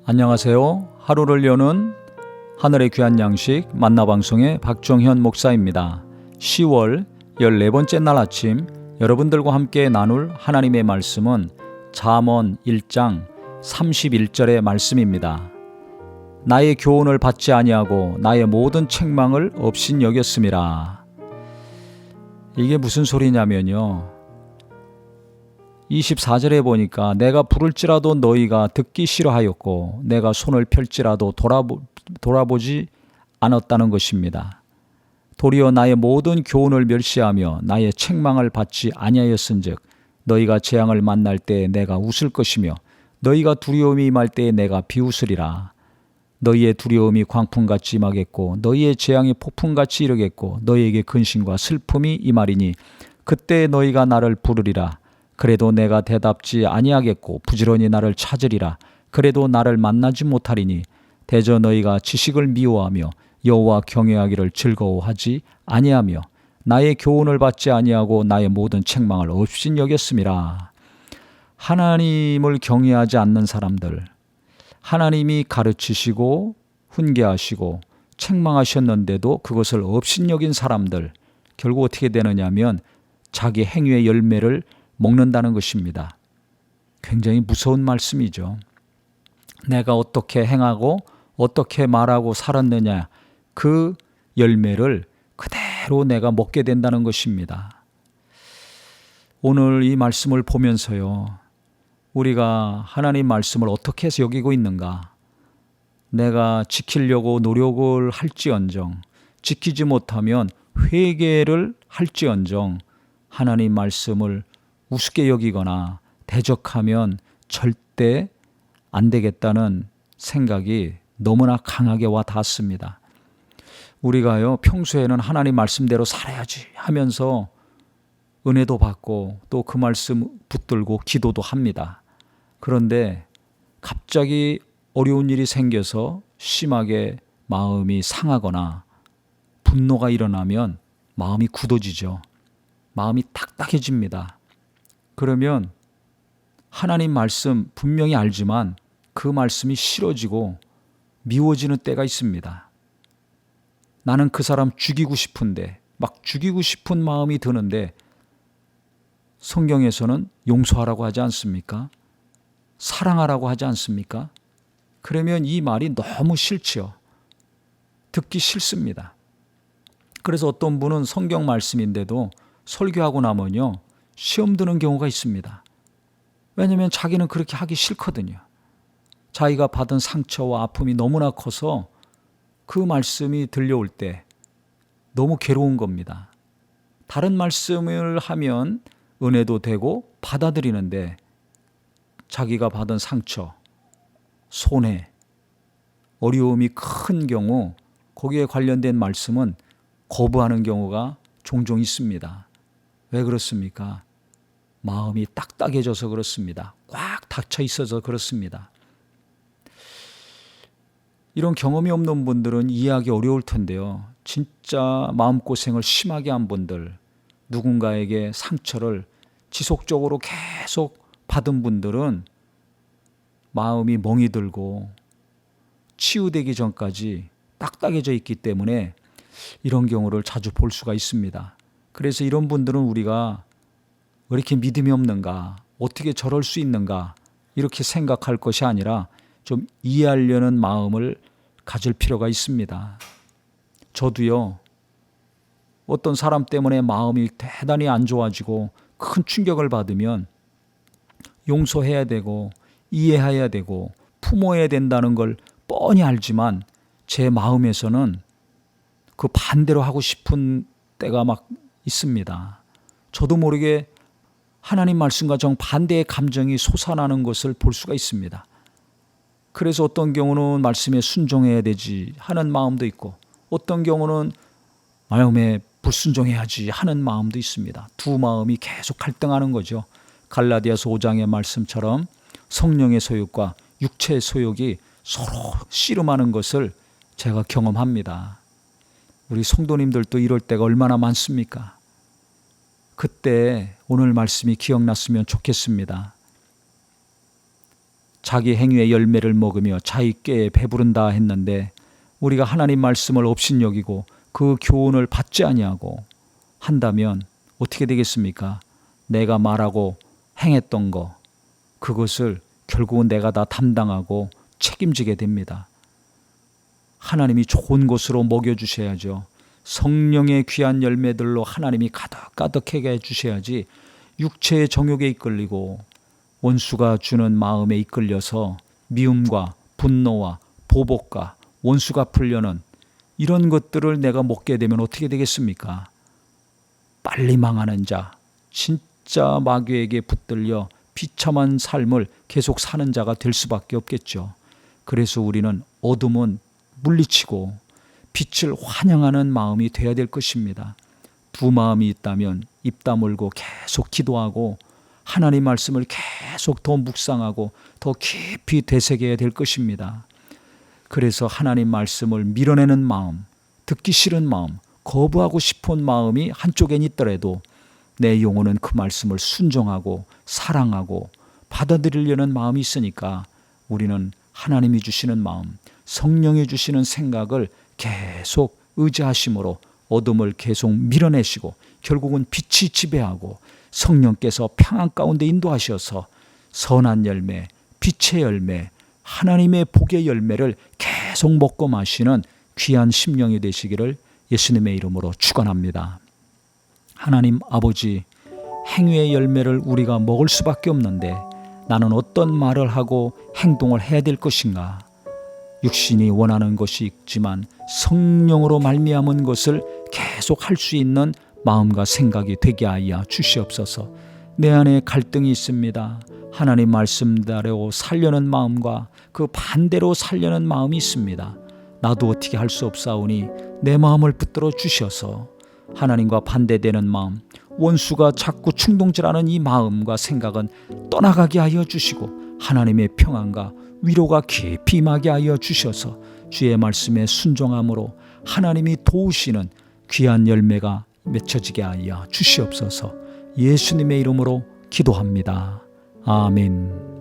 안녕하세요. 하루를 여는 하늘의 귀한 양식 만나방송의 박정현 목사입니다. 10월 14번째 날 아침 여러분들과 함께 나눌 하나님의 말씀은 잠언 1장 31절의 말씀입니다. 나의 교훈을 받지 아니하고 나의 모든 책망을 없인 여겼음이라. 이게 무슨 소리냐면요, 24절에 보니까 내가 부를지라도 너희가 듣기 싫어하였고 내가 손을 펼지라도 돌아보지 않았다는 것입니다. 도리어 나의 모든 교훈을 멸시하며 나의 책망을 받지 아니하였은즉 너희가 재앙을 만날 때에 내가 웃을 것이며 너희가 두려움이 임할 때에 내가 비웃으리라. 너희의 두려움이 광풍같이 임하겠고 너희의 재앙이 폭풍같이 이르겠고 너희에게 근심과 슬픔이 임하리니 그때 너희가 나를 부르리라. 그래도 내가 대답지 아니하겠고 부지런히 나를 찾으리라. 그래도 나를 만나지 못하리니 대저 너희가 지식을 미워하며 여호와 경외하기를 즐거워하지 아니하며 나의 교훈을 받지 아니하고 나의 모든 책망을 없인 여겼음이라. 하나님을 경외하지 않는 사람들, 하나님이 가르치시고 훈계하시고 책망하셨는데도 그것을 없인 여긴 사람들, 결국 어떻게 되느냐면 자기 행위의 열매를 먹는다는 것입니다. 굉장히 무서운 말씀이죠. 내가 어떻게 행하고 어떻게 말하고 살았느냐, 그 열매를 그대로 내가 먹게 된다는 것입니다. 오늘 이 말씀을 보면서요, 우리가 하나님 말씀을 어떻게 해서 여기고 있는가, 내가 지키려고 노력을 할지언정 지키지 못하면 회개를 할지언정 하나님 말씀을 우습게 여기거나 대적하면 절대 안 되겠다는 생각이 너무나 강하게 와 닿습니다. 우리가요, 평소에는 하나님 말씀대로 살아야지 하면서 은혜도 받고 또 그 말씀 붙들고 기도도 합니다. 그런데 갑자기 어려운 일이 생겨서 심하게 마음이 상하거나 분노가 일어나면 마음이 굳어지죠. 마음이 딱딱해집니다. 그러면 하나님 말씀 분명히 알지만 그 말씀이 싫어지고 미워지는 때가 있습니다. 나는 그 사람 죽이고 싶은데, 막 죽이고 싶은 마음이 드는데 성경에서는 용서하라고 하지 않습니까? 사랑하라고 하지 않습니까? 그러면 이 말이 너무 싫지요. 듣기 싫습니다. 그래서 어떤 분은 성경 말씀인데도 설교하고 나면요, 시험 드는 경우가 있습니다. 왜냐하면 자기는 그렇게 하기 싫거든요. 자기가 받은 상처와 아픔이 너무나 커서 그 말씀이 들려올 때 너무 괴로운 겁니다. 다른 말씀을 하면 은혜도 되고 받아들이는데 자기가 받은 상처, 손해, 어려움이 큰 경우 거기에 관련된 말씀은 거부하는 경우가 종종 있습니다. 왜 그렇습니까? 마음이 딱딱해져서 그렇습니다. 꽉 닫혀 있어서 그렇습니다. 이런 경험이 없는 분들은 이해하기 어려울 텐데요. 진짜 마음고생을 심하게 한 분들, 누군가에게 상처를 지속적으로 계속 받은 분들은 마음이 멍이 들고 치유되기 전까지 딱딱해져 있기 때문에 이런 경우를 자주 볼 수가 있습니다. 그래서 이런 분들은 우리가 왜 이렇게 믿음이 없는가, 어떻게 저럴 수 있는가 이렇게 생각할 것이 아니라 좀 이해하려는 마음을 가질 필요가 있습니다. 저도요, 어떤 사람 때문에 마음이 대단히 안 좋아지고 큰 충격을 받으면 용서해야 되고 이해해야 되고 품어야 된다는 걸 뻔히 알지만 제 마음에서는 그 반대로 하고 싶은 때가 막 있습니다. 저도 모르게 하나님 말씀과 정반대의 감정이 솟아나는 것을 볼 수가 있습니다. 그래서 어떤 경우는 말씀에 순종해야 되지 하는 마음도 있고 어떤 경우는 마음에 불순종해야지 하는 마음도 있습니다. 두 마음이 계속 갈등하는 거죠. 갈라디아서 5장의 말씀처럼 성령의 소욕과 육체의 소욕이 서로 씨름하는 것을 제가 경험합니다. 우리 성도님들도 이럴 때가 얼마나 많습니까? 그때 오늘 말씀이 기억났으면 좋겠습니다. 자기 행위의 열매를 먹으며 자기 꾀에 배부른다 했는데 우리가 하나님 말씀을 업신여기고 그 교훈을 받지 아니하고 한다면 어떻게 되겠습니까? 내가 말하고 행했던 거, 그것을 결국은 내가 다 담당하고 책임지게 됩니다. 하나님이 좋은 것으로 먹여주셔야죠. 성령의 귀한 열매들로 하나님이 가득하게 해주셔야지 육체의 정욕에 이끌리고 원수가 주는 마음에 이끌려서 미움과 분노와 보복과 원수가 풀려는 이런 것들을 내가 먹게 되면 어떻게 되겠습니까? 빨리 망하는 자, 진짜 마귀에게 붙들려 비참한 삶을 계속 사는 자가 될 수밖에 없겠죠. 그래서 우리는 어둠은 물리치고 빛을 환영하는 마음이 되어야 될 것입니다. 두 마음이 있다면 입 다물고 계속 기도하고 하나님 말씀을 계속 더 묵상하고 더 깊이 되새겨야 될 것입니다. 그래서 하나님 말씀을 밀어내는 마음, 듣기 싫은 마음, 거부하고 싶은 마음이 한쪽엔 있더라도 내 영혼은 그 말씀을 순종하고 사랑하고 받아들이려는 마음이 있으니까 우리는 하나님이 주시는 마음, 성령이 주시는 생각을 계속 의지하심으로 어둠을 계속 밀어내시고 결국은 빛이 지배하고 성령께서 평안 가운데 인도하셔서 선한 열매, 빛의 열매, 하나님의 복의 열매를 계속 먹고 마시는 귀한 심령이 되시기를 예수님의 이름으로 축원합니다. 하나님 아버지, 행위의 열매를 우리가 먹을 수밖에 없는데 나는 어떤 말을 하고 행동을 해야 될 것인가? 육신이 원하는 것이 있지만 성령으로 말미암은 것을 계속 할 수 있는 마음과 생각이 되게 하여 주시옵소서. 내 안에 갈등이 있습니다. 하나님 말씀대로 살려는 마음과 그 반대로 살려는 마음이 있습니다. 나도 어떻게 할 수 없사오니 내 마음을 붙들어 주셔서 하나님과 반대되는 마음, 원수가 자꾸 충동질하는 이 마음과 생각은 떠나가게 하여 주시고 하나님의 평안과 위로가 깊이 임하게 하여 주셔서 주의 말씀에 순종함으로 하나님이 도우시는 귀한 열매가 맺혀지게 하여 주시옵소서. 예수님의 이름으로 기도합니다. 아멘.